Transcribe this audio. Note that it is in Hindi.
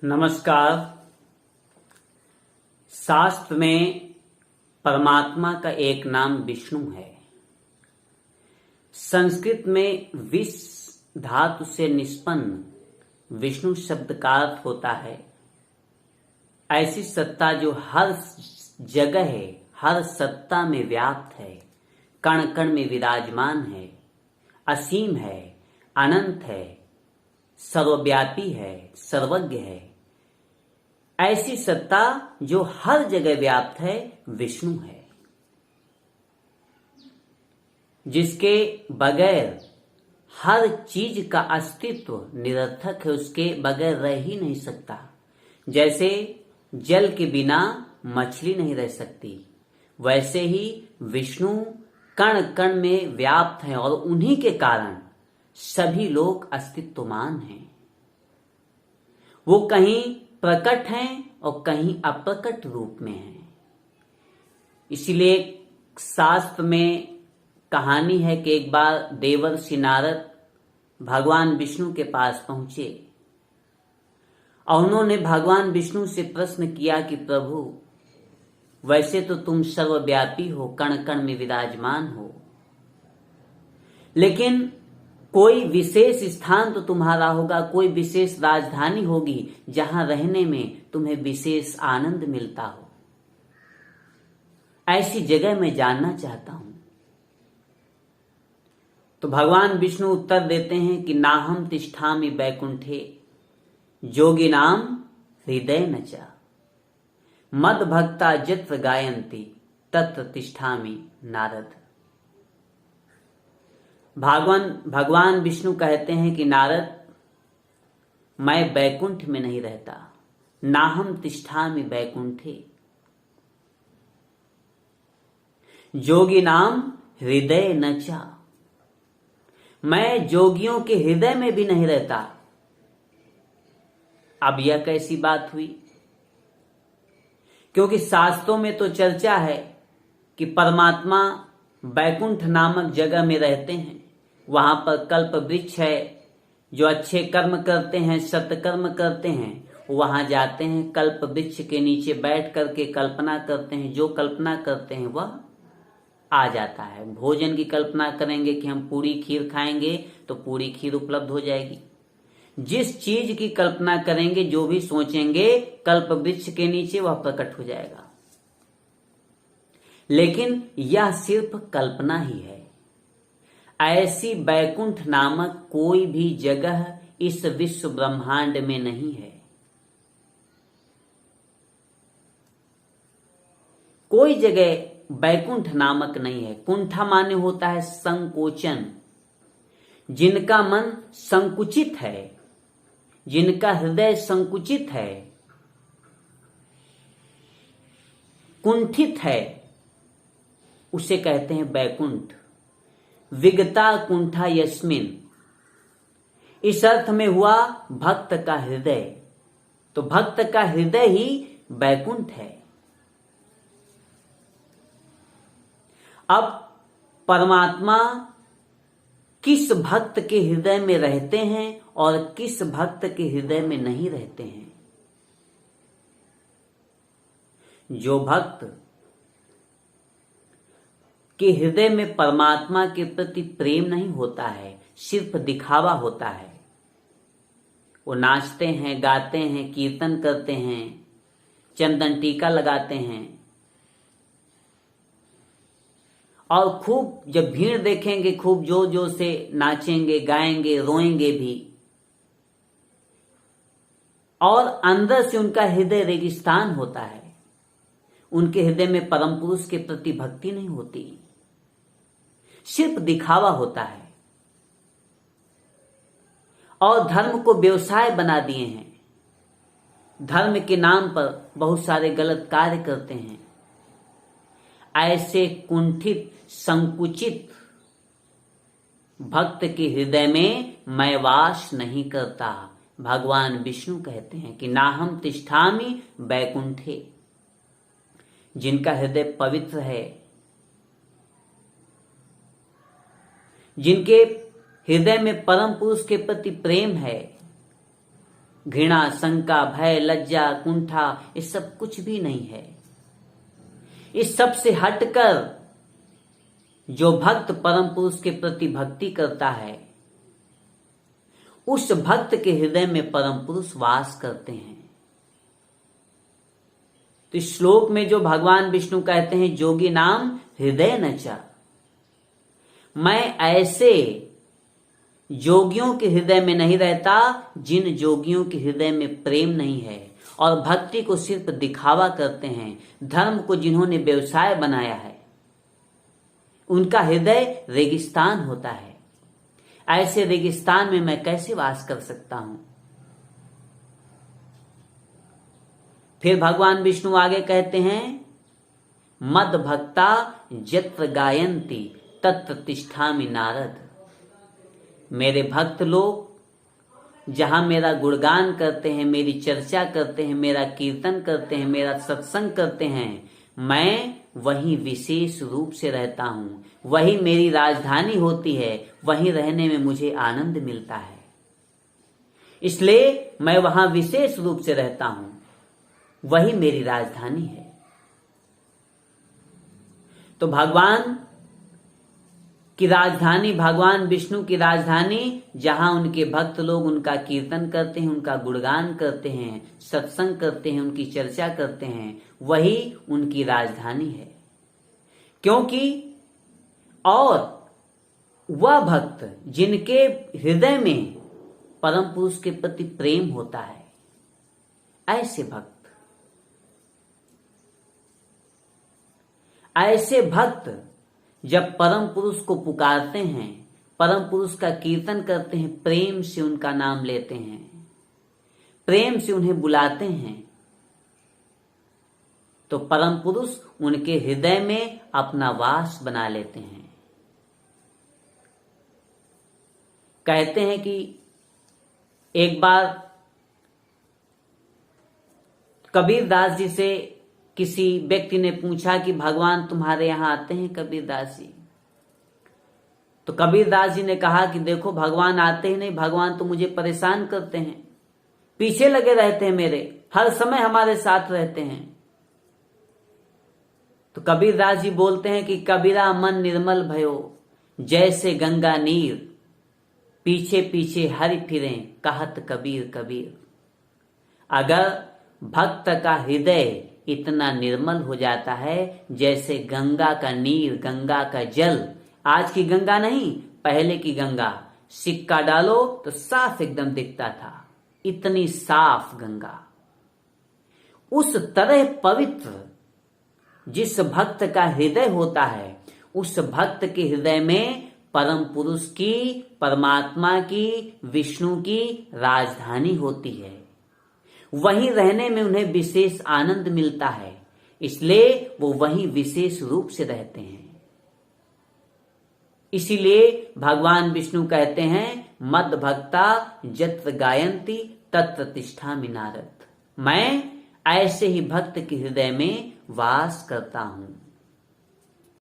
नमस्कार। शास्त्र में परमात्मा का एक नाम विष्णु है। संस्कृत में विष धातु से निष्पन्न विष्णु शब्द का अर्थ होता है ऐसी सत्ता जो हर जगह है, हर सत्ता में व्याप्त है, कण कण में विराजमान है, असीम है, अनंत है, सर्वव्यापी है, सर्वज्ञ है। ऐसी सत्ता जो हर जगह व्याप्त है विष्णु है, जिसके बगैर हर चीज का अस्तित्व निरर्थक है, उसके बगैर रह ही नहीं सकता। जैसे जल के बिना मछली नहीं रह सकती, वैसे ही विष्णु कण कण में व्याप्त हैं और उन्हीं के कारण सभी लोग अस्तित्वमान हैं। वो कहीं प्रकट हैं और कहीं अप्रकट रूप में हैं। इसलिए शास्त्र में कहानी है कि एक बार देवर्षि नारद भगवान विष्णु के पास पहुंचे और उन्होंने भगवान विष्णु से प्रश्न किया कि प्रभु, वैसे तो तुम सर्वव्यापी हो, कण कण में विराजमान हो, लेकिन कोई विशेष स्थान तो तुम्हारा होगा, कोई विशेष राजधानी होगी जहां रहने में तुम्हें विशेष आनंद मिलता हो। ऐसी जगह मैं जानना चाहता हूं। तो भगवान विष्णु उत्तर देते हैं कि नाहम तिष्ठामि बैकुंठे जोगिनाम हृदय न च मद भक्ता जत्र गायन्ति तत्र तिष्ठामि नारद। भगवान विष्णु कहते हैं कि नारद, मैं बैकुंठ में नहीं रहता, नाहम तिष्ठामि बैकुंठे जोगी नाम हृदय न च, मैं जोगियों के हृदय में भी नहीं रहता। अब यह कैसी बात हुई? क्योंकि शास्त्रों में तो चर्चा है कि परमात्मा बैकुंठ नामक जगह में रहते हैं। वहां पर कल्प वृक्ष है, जो अच्छे कर्म करते हैं, सत्कर्म करते हैं, वहां जाते हैं, कल्प वृक्ष के नीचे बैठ करके कल्पना करते हैं, जो कल्पना करते हैं वह आ जाता है। भोजन की कल्पना करेंगे कि हम पूरी खीर खाएंगे तो पूरी खीर उपलब्ध हो जाएगी। जिस चीज की कल्पना करेंगे, जो भी सोचेंगे, कल्प वृक्ष के नीचे वह प्रकट हो जाएगा। लेकिन यह सिर्फ कल्पना ही है। ऐसी बैकुंठ नामक कोई भी जगह इस विश्व ब्रह्मांड में नहीं है। कोई जगह बैकुंठ नामक नहीं है। कुंठा माने होता है संकोचन। जिनका मन संकुचित है, जिनका हृदय संकुचित है, कुंठित है, उसे कहते हैं बैकुंठ। विगता कुंठा यस्मिन, इस अर्थ में हुआ भक्त का हृदय। तो भक्त का हृदय ही बैकुंठ है। अब परमात्मा किस भक्त के हृदय में रहते हैं और किस भक्त के हृदय में नहीं रहते हैं? जो भक्त के हृदय में परमात्मा के प्रति प्रेम नहीं होता है, सिर्फ दिखावा होता है, वो नाचते हैं, गाते हैं, कीर्तन करते हैं, चंदन टीका लगाते हैं और खूब जब भीड़ देखेंगे खूब जोर जोर से नाचेंगे, गाएंगे, रोएंगे भी, और अंदर से उनका हृदय रेगिस्तान होता है। उनके हृदय में परम पुरुष के प्रति भक्ति नहीं होती, सिर्फ दिखावा होता है। और धर्म को व्यवसाय बना दिए हैं। धर्म के नाम पर बहुत सारे गलत कार्य करते हैं। ऐसे कुंठित, संकुचित भक्त के हृदय में मैं वास नहीं करता। भगवान विष्णु कहते हैं कि नाहम तिष्ठामि बैकुंठे। जिनका हृदय पवित्र है, जिनके हृदय में परम पुरुष के प्रति प्रेम है, घृणा, शंका, भय, लज्जा, कुंठा, ये सब कुछ भी नहीं है। इस सब से हटकर जो भक्त परम पुरुष के प्रति भक्ति करता है, उस भक्त के हृदय में परम पुरुष वास करते हैं। तो इस श्लोक में जो भगवान विष्णु कहते हैं, जोगी नाम हृदय न च, मैं ऐसे जोगियों के हृदय में नहीं रहता जिन जोगियों के हृदय में प्रेम नहीं है और भक्ति को सिर्फ दिखावा करते हैं। धर्म को जिन्होंने व्यवसाय बनाया है, उनका हृदय रेगिस्तान होता है। ऐसे रेगिस्तान में मैं कैसे वास कर सकता हूं। फिर भगवान विष्णु आगे कहते हैं, मद भक्ता यत्र गायन्ति तत्र तिष्ठामि नारद। मेरे भक्त लोग जहां मेरा गुणगान करते हैं, मेरी चर्चा करते हैं, मेरा कीर्तन करते हैं, मेरा सत्संग करते हैं, मैं वहीं विशेष रूप से रहता हूं। वही मेरी राजधानी होती है, वहीं रहने में मुझे आनंद मिलता है। इसलिए मैं वहां विशेष रूप से रहता हूं, वही मेरी राजधानी है। तो भगवान की राजधानी, भगवान विष्णु की राजधानी, जहां उनके भक्त लोग उनका कीर्तन करते हैं, उनका गुणगान करते हैं, सत्संग करते हैं, उनकी चर्चा करते हैं, वही उनकी राजधानी है। क्योंकि और वह भक्त जिनके हृदय में परम पुरुष के प्रति प्रेम होता है, ऐसे भक्त जब परम पुरुष को पुकारते हैं, परम पुरुष का कीर्तन करते हैं, प्रेम से उनका नाम लेते हैं, प्रेम से उन्हें बुलाते हैं, तो परम पुरुष उनके हृदय में अपना वास बना लेते हैं। कहते हैं कि एक बार कबीरदास जी से किसी व्यक्ति ने पूछा कि भगवान तुम्हारे यहां आते हैं कबीरदास जी? तो कबीरदास जी ने कहा कि देखो, भगवान आते ही नहीं, भगवान तो मुझे परेशान करते हैं, पीछे लगे रहते हैं मेरे, हर समय हमारे साथ रहते हैं। तो कबीरदास जी बोलते हैं कि कबीरा मन निर्मल भयो, जैसे गंगा नीर, पीछे पीछे हरि फिरें, कहत कबीर कबीर। अगर भक्त का हृदय इतना निर्मल हो जाता है जैसे गंगा का नीर, गंगा का जल, आज की गंगा नहीं, पहले की गंगा, सिक्का डालो तो साफ एकदम दिखता था, इतनी साफ गंगा, उस तरह पवित्र जिस भक्त का हृदय होता है, उस भक्त के हृदय में परम पुरुष की, परमात्मा की, विष्णु की राजधानी होती है। वहीं रहने में उन्हें विशेष आनंद मिलता है, इसलिए वो वहीं विशेष रूप से रहते हैं। इसीलिए भगवान विष्णु कहते हैं, मद भक्ता यत्र गायन्ति तत्र तिष्ठामि नारद। मैं ऐसे ही भक्त के हृदय में वास करता हूं।